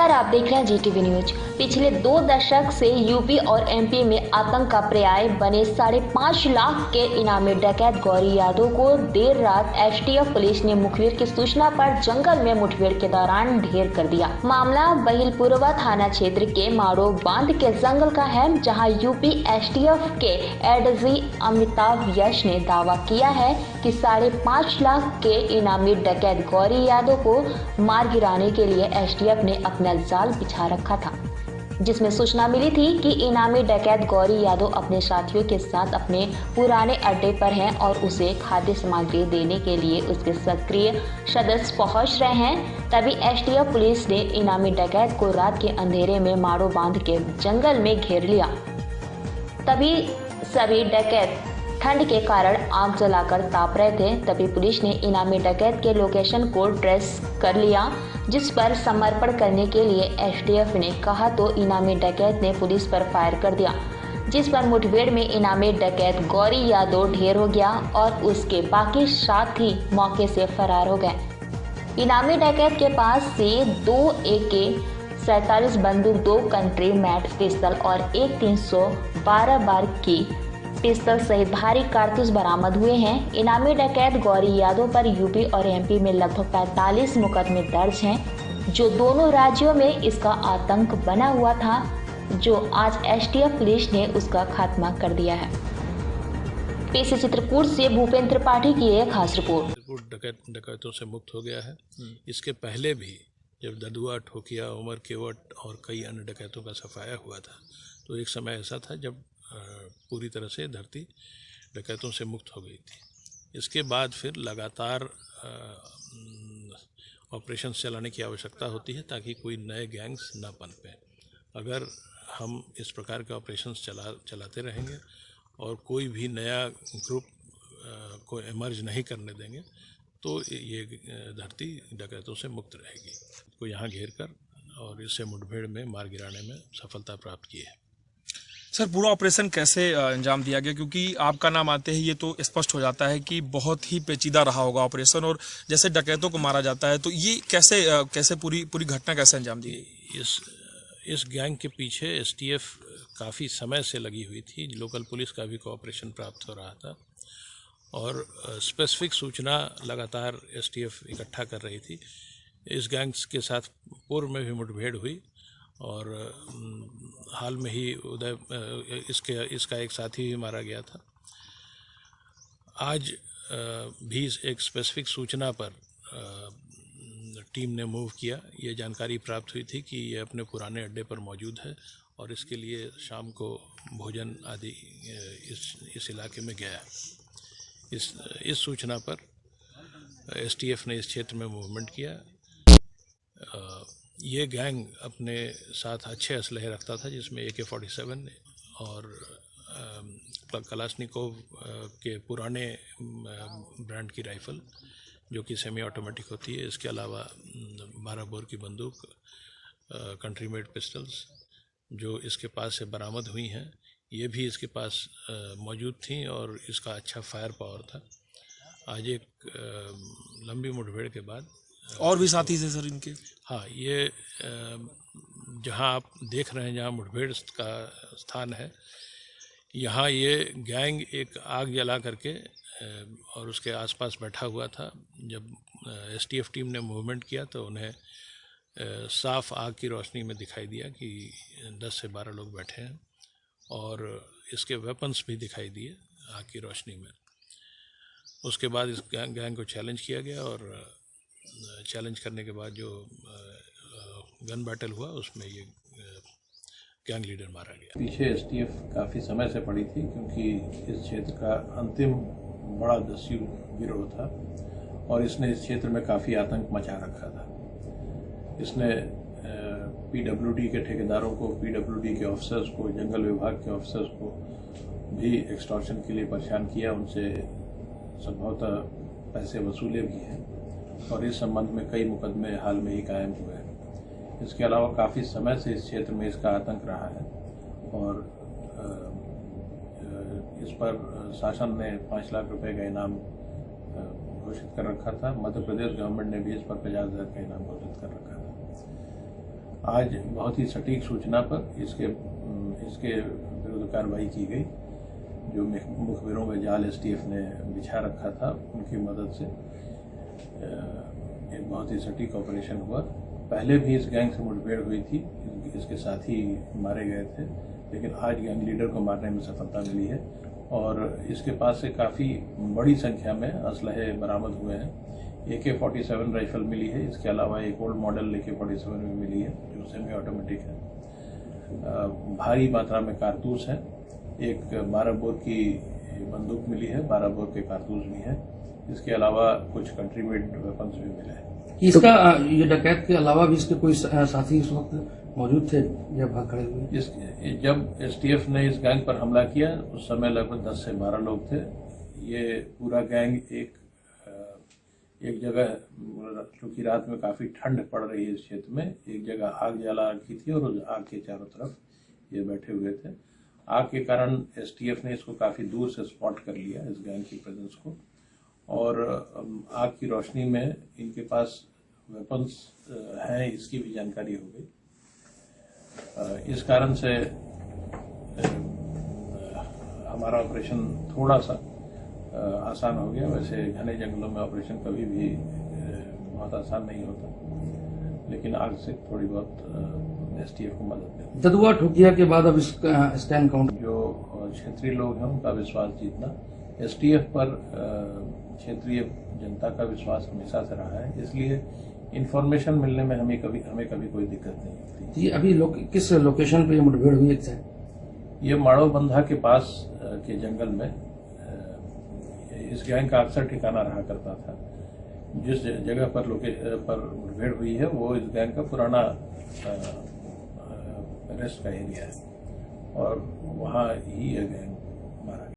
नमस्कार, आप देख रहे हैं जीटीवी न्यूज। पिछले 2 दशक से यूपी और एमपी में आतंक का पर्याय बने 5.5 लाख के इनामी डकैत गौरी यादव को देर रात एसटीएफ पुलिस ने मुखबिर की सूचना पर जंगल में मुठभेड़ के दौरान ढेर कर दिया। मामला बहिलपुरवा थाना क्षेत्र के मारो बांध के जंगल का है, जहां यूपी एसटीएफ के एडीजी अमिताभ यश ने दावा किया है कि 5.5 लाख के इनामी डकैत गौरी यादव को मार गिराने के लिए एसटीएफ ने अपना जाल बिछा रखा था, जिसमें सूचना मिली थी कि इनामी डकैत गौरी यादव अपने साथियों के साथ अपने पुराने अड्डे पर हैं और उसे खाद्य सामग्री देने के लिए उसके सक्रिय सदस्य पहुंच रहे हैं। तभी एसटीएफ पुलिस ने इनामी डकैत को रात के अंधेरे में मारो बांध के जंगल में घेर लिया। तभी सभी डकैत ठंड के कारण आग जलाकर ताप रहे थे। तभी पुलिस ने इनामी डकैत के लोकेशन को ट्रेस कर लिया, जिस पर समर्पण करने के लिए एसटीएफ ने कहा तो इनामी डकैत ने पुलिस पर फायर कर दिया, जिस पर मुठभेड़ में इनामी डकैत गौरी यादव ढेर हो गया और उसके बाकी साथी मौके से फरार हो गए। इनामी डकैत के पास से 2 AK-47 बंदूक, 2 कंट्री मैट पिस्तौल और एक 312 बार की पिस्तौल सहित भारी कारतूस बरामद हुए हैं। इनामी डकैत गौरी यादव पर यूपी और एमपी में लगभग 45 मुकदमे दर्ज हैं, जो दोनों राज्यों में इसका आतंक बना हुआ था, जो आज एसटीएफ पुलिस ने उसका खात्मा कर दिया है। पीसी चित्रकूट से भूपेंद्र त्रिपाठी की एक खास रिपोर्ट। डकैतों से मुक्त हो गया है। इसके पहले भी जब ददुआ, ठोकिया, उमर केवट और कई अन्य डकैतों का सफाया हुआ था, तो एक समय ऐसा था जब पूरी तरह से धरती डकैतों से मुक्त हो गई थी। इसके बाद फिर लगातार ऑपरेशंस चलाने की आवश्यकता होती है ताकि कोई नए गैंग्स ना पनपें। अगर हम इस प्रकार के ऑपरेशंस चलाते रहेंगे और कोई भी नया ग्रुप को इमर्ज नहीं करने देंगे, तो ये धरती डकैतों से मुक्त रहेगी। को यहाँ घेर कर और इससे मुठभेड़ में मार गिराने में सफलता प्राप्त की है। सर, पूरा ऑपरेशन कैसे अंजाम दिया गया, क्योंकि आपका नाम आते ही ये तो स्पष्ट हो जाता है कि बहुत ही पेचीदा रहा होगा ऑपरेशन, और जैसे डकैतों को मारा जाता है तो ये कैसे पूरी घटना कैसे अंजाम दी? इस गैंग के पीछे एसटीएफ काफ़ी समय से लगी हुई थी। लोकल पुलिस का भी कोऑपरेशन प्राप्त हो रहा था और स्पेसिफिक सूचना लगातार एसटीएफ इकट्ठा कर रही थी। इस गैंग्स के साथ पूर्व में भी मुठभेड़ हुई और हाल में ही इसका एक साथी भी मारा गया था। आज भी एक स्पेसिफिक सूचना पर टीम ने मूव किया। ये जानकारी प्राप्त हुई थी कि ये अपने पुराने अड्डे पर मौजूद है और इसके लिए शाम को भोजन आदि इस इलाके में गया। इस सूचना पर एसटीएफ ने इस क्षेत्र में मूवमेंट किया। ये गैंग अपने साथ अच्छे असलहे रखता था, जिसमें AK-47 और कलाशनिकोव के पुराने ब्रांड की राइफ़ल, जो कि सेमी ऑटोमेटिक होती है। इसके अलावा 12 बोर की बंदूक, कंट्री मेड पिस्टल्स जो इसके पास से बरामद हुई हैं, ये भी इसके पास मौजूद थी और इसका अच्छा फायर पावर था। आज एक लंबी मुठभेड़ के बाद और भी साथी थे सर इनके? हाँ, ये जहाँ आप देख रहे हैं, जहाँ मुठभेड़ का स्थान है, यहाँ ये गैंग एक आग जला करके और उसके आसपास बैठा हुआ था। जब एसटीएफ टीम ने मूवमेंट किया तो उन्हें साफ आग की रोशनी में दिखाई दिया कि 10 से 12 लोग बैठे हैं और इसके वेपन्स भी दिखाई दिए आग की रोशनी में। उसके बाद इस गैंग को चैलेंज किया गया और चैलेंज करने के बाद जो गन बैटल हुआ उसमें ये गैंग लीडर मारा गया। पीछे एसटीएफ काफ़ी समय से पड़ी थी, क्योंकि इस क्षेत्र का अंतिम बड़ा दस्यु गिरोह था और इसने इस क्षेत्र में काफ़ी आतंक मचा रखा था। इसने पीडब्ल्यूडी के ठेकेदारों को, पीडब्ल्यूडी के ऑफिसर्स को, जंगल विभाग के ऑफिसर्स को भी एक्सटॉर्शन के लिए परेशान किया। उनसे संभवतः पैसे वसूले भी हैं और इस संबंध में कई मुकदमे हाल में ही कायम हुए हैं। इसके अलावा काफ़ी समय से इस क्षेत्र में इसका आतंक रहा है और इस पर शासन ने 5 लाख रुपए का इनाम घोषित कर रखा था। मध्य प्रदेश गवर्नमेंट ने भी इस पर 50,000 का इनाम घोषित कर रखा था। आज बहुत ही सटीक सूचना पर इसके विरुद्ध कार्रवाई की गई। जो मुखबिरों में जाल एसटीएफ ने बिछा रखा था उनकी मदद से एक बहुत ही सटीक ऑपरेशन हुआ। पहले भी इस गैंग से मुठभेड़ हुई थी, इसके साथी मारे गए थे, लेकिन आज गैंग लीडर को मारने में सफलता मिली है और इसके पास से काफ़ी बड़ी संख्या में असलहे बरामद हुए हैं। AK-47 राइफल मिली है, इसके अलावा एक ओल्ड मॉडल AK-47 भी मिली है जो सेमी ऑटोमेटिक है। भारी मात्रा में कारतूस हैं, एक 12 बोर की बंदूक मिली है, 12 बोर के कारतूस भी हैं। इसके अलावा कुछ कंट्री मेड वेपन्स भी मिले हैं। इसका ये डकैत के अलावा भी इसके कोई साथी इस वक्त मौजूद थे या भाग खड़े हुए? जब एसटीएफ ने इस गैंग पर हमला किया उस समय लगभग 10 से 12 लोग थे। ये पूरा गैंग एक जगह, क्योंकि रात में काफ़ी ठंड पड़ रही है इस क्षेत्र में, एक जगह आग जला रखी थी और उस आग के चारों तरफ ये बैठे हुए थे। आग के कारण एसटीएफ ने इसको काफ़ी दूर से स्पॉट कर लिया, इस गैंग की प्रेजेंस को, और आग की रोशनी में इनके पास वेपन्स हैं इसकी भी जानकारी हो गई। इस कारण से हमारा ऑपरेशन थोड़ा सा आसान हो गया। वैसे घने जंगलों में ऑपरेशन कभी भी बहुत आसान नहीं होता, लेकिन आग से थोड़ी बहुत एसटीएफ को मदद मिली। जदुआ ठोकिया के बाद अब इसका एनकाउंटर, जो क्षेत्रीय लोग हैं उनका विश्वास जीतना, एसटीएफ पर क्षेत्रीय जनता का विश्वास हमेशा से रहा है, इसलिए इंफॉर्मेशन मिलने में हमें कभी कोई दिक्कत नहीं होती। जी, अभी किस लोकेशन पे मुठभेड़ हुई है? ये माड़ोबंधा के पास के जंगल में इस गैंग का अक्सर ठिकाना रहा करता था। जिस जगह पर मुठभेड़ हुई है वो इस गैंग का पुराना रेस्ट का एरिया है और वहाँ ही ये गैंग मारा गया।